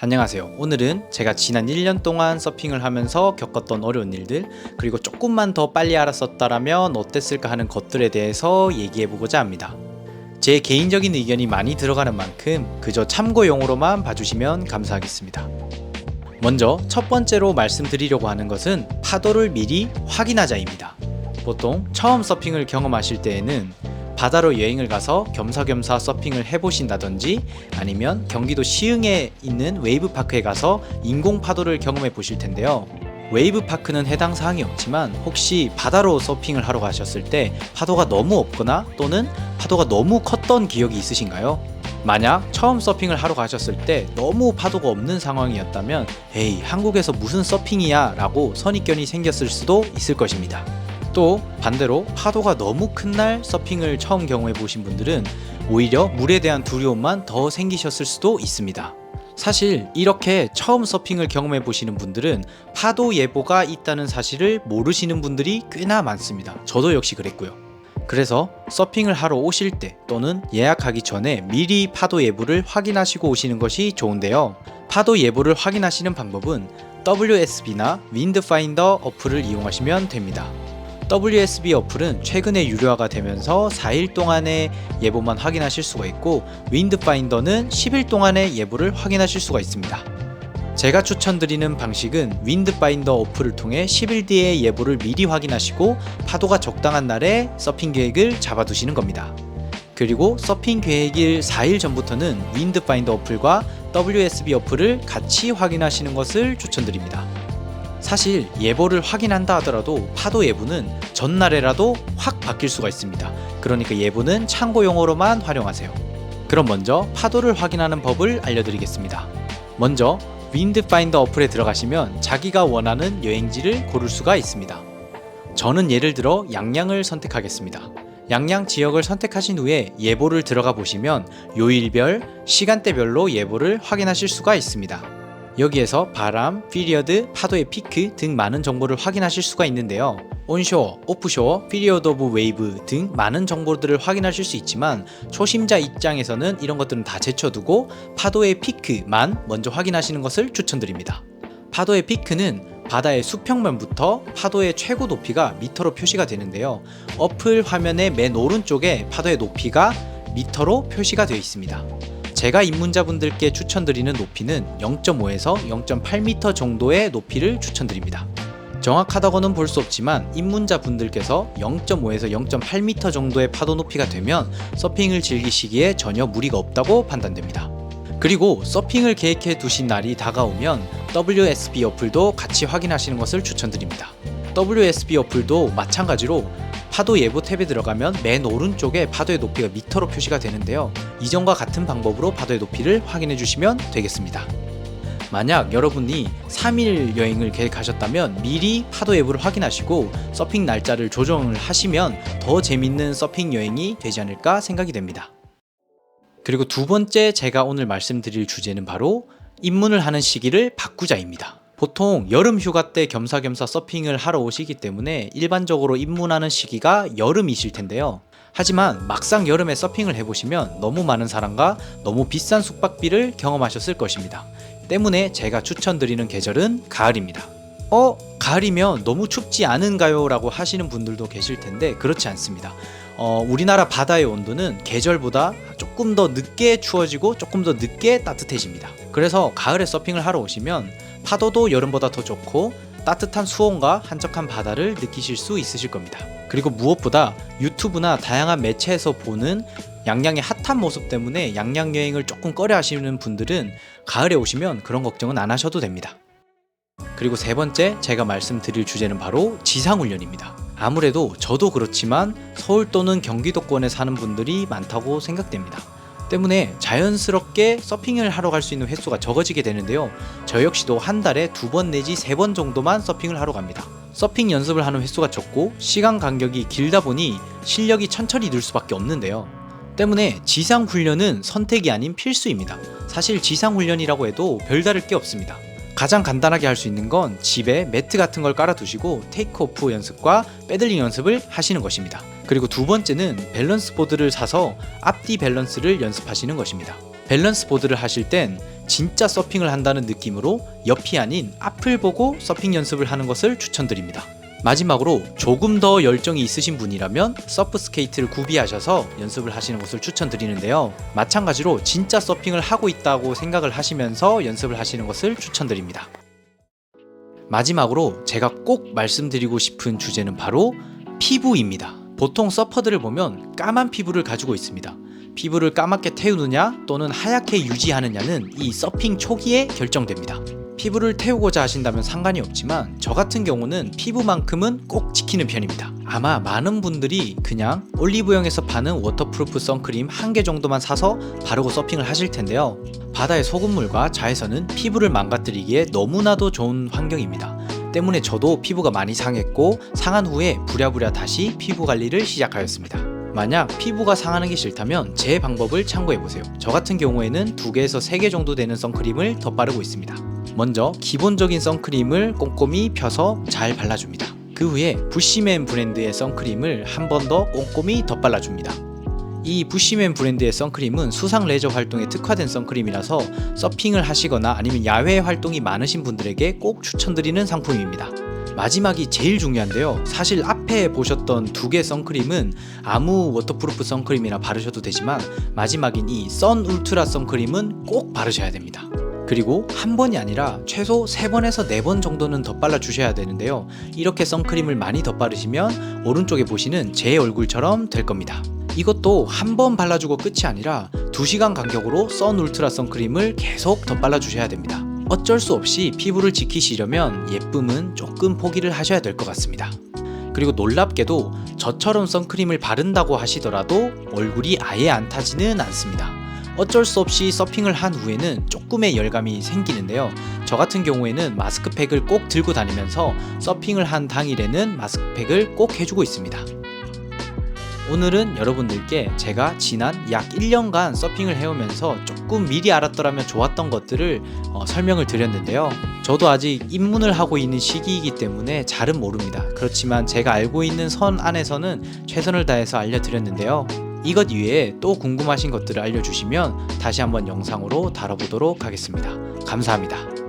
안녕하세요. 오늘은 제가 지난 1년 동안 서핑을 하면서 겪었던 어려운 일들, 그리고 조금만 더 빨리 알았었다라면 어땠을까 하는 것들에 대해서 얘기해보고자 합니다. 제 개인적인 의견이 많이 들어가는 만큼 그저 참고용으로만 봐주시면 감사하겠습니다. 먼저 첫 번째로 말씀드리려고 하는 것은 파도를 미리 확인하자입니다. 보통 처음 서핑을 경험하실 때에는 바다로 여행을 가서 겸사겸사 서핑을 해보신다든지 아니면 경기도 시흥에 있는 웨이브파크에 가서 인공 파도를 경험해 보실 텐데요. 웨이브파크는 해당 사항이 없지만 혹시 바다로 서핑을 하러 가셨을 때 파도가 너무 없거나 또는 파도가 너무 컸던 기억이 있으신가요? 만약 처음 서핑을 하러 가셨을 때 너무 파도가 없는 상황이었다면 에이, 한국에서 무슨 서핑이야 라고 선입견이 생겼을 수도 있을 것입니다. 또 반대로 파도가 너무 큰 날 서핑을 처음 경험해 보신 분들은 오히려 물에 대한 두려움만 더 생기셨을 수도 있습니다. 사실 이렇게 처음 서핑을 경험해 보시는 분들은 파도 예보가 있다는 사실을 모르시는 분들이 꽤나 많습니다. 저도 역시 그랬고요. 그래서 서핑을 하러 오실 때 또는 예약하기 전에 미리 파도 예보를 확인하시고 오시는 것이 좋은데요. 파도 예보를 확인하시는 방법은 WSB나 윈드파인더 어플을 이용하시면 됩니다. WSB 어플은 최근에 유료화가 되면서 4일 동안의 예보만 확인하실 수가 있고 윈드파인더는 10일 동안의 예보를 확인하실 수가 있습니다. 제가 추천드리는 방식은 윈드파인더 어플을 통해 10일 뒤의 예보를 미리 확인하시고 파도가 적당한 날에 서핑 계획을 잡아두시는 겁니다. 그리고 서핑 계획일 4일 전부터는 윈드파인더 어플과 WSB 어플을 같이 확인하시는 것을 추천드립니다. 사실 예보를 확인한다 하더라도 파도 예보는 전날에라도 확 바뀔 수가 있습니다. 그러니까 예보는 참고용으로만 활용하세요. 그럼 먼저 파도를 확인하는 법을 알려드리겠습니다. 먼저 윈드파인더 어플에 들어가시면 자기가 원하는 여행지를 고를 수가 있습니다. 저는 예를 들어 양양을 선택하겠습니다. 양양 지역을 선택하신 후에 예보를 들어가 보시면 요일별, 시간대별로 예보를 확인하실 수가 있습니다. 여기에서 바람, 피리어드, 파도의 피크 등 많은 정보를 확인하실 수가 있는데요. 온쇼어, 오프쇼어, 피리어드 오브 웨이브 등 많은 정보들을 확인하실 수 있지만 초심자 입장에서는 이런 것들은 다 제쳐두고 파도의 피크만 먼저 확인하시는 것을 추천드립니다. 파도의 피크는 바다의 수평면부터 파도의 최고 높이가 미터로 표시가 되는데요. 어플 화면의 맨 오른쪽에 파도의 높이가 미터로 표시가 되어 있습니다. 제가 입문자분들께 추천드리는 높이는 0.5에서 0.8m 정도의 높이를 추천드립니다. 정확하다고는 볼 수 없지만 입문자분들께서 0.5에서 0.8m 정도의 파도 높이가 되면 서핑을 즐기시기에 전혀 무리가 없다고 판단됩니다. 그리고 서핑을 계획해 두신 날이 다가오면 WSB 어플도 같이 확인하시는 것을 추천드립니다. WSB 어플도 마찬가지로 파도 예보 탭에 들어가면 맨 오른쪽에 파도의 높이가 미터로 표시가 되는데요. 이전과 같은 방법으로 파도의 높이를 확인해 주시면 되겠습니다. 만약 여러분이 3일 여행을 계획하셨다면 미리 파도 예보를 확인하시고 서핑 날짜를 조정을 하시면 더 재밌는 서핑 여행이 되지 않을까 생각이 됩니다. 그리고 두 번째 제가 오늘 말씀드릴 주제는 바로 입문을 하는 시기를 바꾸자입니다. 보통 여름 휴가 때 겸사겸사 서핑을 하러 오시기 때문에 일반적으로 입문하는 시기가 여름이실 텐데요. 하지만 막상 여름에 서핑을 해보시면 너무 많은 사람과 너무 비싼 숙박비를 경험하셨을 것입니다. 때문에 제가 추천드리는 계절은 가을입니다. 가을이면 너무 춥지 않은가요? 라고 하시는 분들도 계실 텐데 그렇지 않습니다. 우리나라 바다의 온도는 계절보다 조금 더 늦게 추워지고 조금 더 늦게 따뜻해집니다. 그래서 가을에 서핑을 하러 오시면 파도도 여름보다 더 좋고 따뜻한 수온과 한적한 바다를 느끼실 수 있으실 겁니다. 그리고 무엇보다 유튜브나 다양한 매체에서 보는 양양의 핫한 모습 때문에 양양 여행을 조금 꺼려 하시는 분들은 가을에 오시면 그런 걱정은 안 하셔도 됩니다. 그리고 세 번째 제가 말씀드릴 주제는 바로 지상훈련입니다. 아무래도 저도 그렇지만 서울 또는 경기도권에 사는 분들이 많다고 생각됩니다. 때문에 자연스럽게 서핑을 하러 갈 수 있는 횟수가 적어지게 되는데요. 저 역시도 한 달에 2번 내지 3번 정도만 서핑을 하러 갑니다. 서핑 연습을 하는 횟수가 적고 시간 간격이 길다 보니 실력이 천천히 늘 수밖에 없는데요. 때문에 지상훈련은 선택이 아닌 필수입니다. 사실 지상훈련이라고 해도 별다를 게 없습니다. 가장 간단하게 할 수 있는 건 집에 매트 같은 걸 깔아두시고 테이크오프 연습과 패들링 연습을 하시는 것입니다. 그리고 두 번째는 밸런스 보드를 사서 앞뒤 밸런스를 연습하시는 것입니다. 밸런스 보드를 하실 땐 진짜 서핑을 한다는 느낌으로 옆이 아닌 앞을 보고 서핑 연습을 하는 것을 추천드립니다. 마지막으로 조금 더 열정이 있으신 분이라면 서프 스케이트를 구비하셔서 연습을 하시는 것을 추천드리는데요. 마찬가지로 진짜 서핑을 하고 있다고 생각을 하시면서 연습을 하시는 것을 추천드립니다. 마지막으로 제가 꼭 말씀드리고 싶은 주제는 바로 피부입니다. 보통 서퍼들을 보면 까만 피부를 가지고 있습니다. 피부를 까맣게 태우느냐 또는 하얗게 유지하느냐는 이 서핑 초기에 결정됩니다. 피부를 태우고자 하신다면 상관이 없지만 저 같은 경우는 피부만큼은 꼭 지키는 편입니다. 아마 많은 분들이 그냥 올리브영에서 파는 워터프루프 선크림 1개 정도만 사서 바르고 서핑을 하실 텐데요. 바다의 소금물과 자외선은 피부를 망가뜨리기에 너무나도 좋은 환경입니다. 때문에 저도 피부가 많이 상했고 상한 후에 부랴부랴 다시 피부 관리를 시작하였습니다. 만약 피부가 상하는 게 싫다면 제 방법을 참고해보세요. 저 같은 경우에는 2개에서 3개 정도 되는 선크림을 덧바르고 있습니다. 먼저 기본적인 선크림을 꼼꼼히 펴서 잘 발라줍니다. 그 후에 부시맨 브랜드의 선크림을 한 번 더 꼼꼼히 덧발라줍니다. 이 부시맨 브랜드의 선크림은 수상 레저 활동에 특화된 선크림이라서 서핑을 하시거나 아니면 야외 활동이 많으신 분들에게 꼭 추천드리는 상품입니다. 마지막이 제일 중요한데요. 사실 앞에 보셨던 2개 선크림은 아무 워터프루프 선크림이나 바르셔도 되지만 마지막인 이 선 울트라 선크림은 꼭 바르셔야 됩니다. 그리고 한 번이 아니라 최소 3번에서 4번 정도는 덧발라 주셔야 되는데요. 이렇게 선크림을 많이 덧바르시면 오른쪽에 보시는 제 얼굴처럼 될 겁니다. 이것도 한 번 발라주고 끝이 아니라 2시간 간격으로 선 울트라 선크림을 계속 덧발라 주셔야 됩니다. 어쩔 수 없이 피부를 지키시려면 예쁨은 조금 포기를 하셔야 될 것 같습니다. 그리고 놀랍게도 저처럼 선크림을 바른다고 하시더라도 얼굴이 아예 안 타지는 않습니다. 어쩔 수 없이 서핑을 한 후에는 조금의 열감이 생기는데요. 저 같은 경우에는 마스크팩을 꼭 들고 다니면서 서핑을 한 당일에는 마스크팩을 꼭 해주고 있습니다. 오늘은 여러분들께 제가 지난 약 1년간 서핑을 해오면서 조금 미리 알았더라면 좋았던 것들을 설명을 드렸는데요. 저도 아직 입문을 하고 있는 시기이기 때문에 잘은 모릅니다. 그렇지만 제가 알고 있는 선 안에서는 최선을 다해서 알려드렸는데요. 이것 이외에 또 궁금하신 것들을 알려주시면 다시 한번 영상으로 다뤄보도록 하겠습니다. 감사합니다.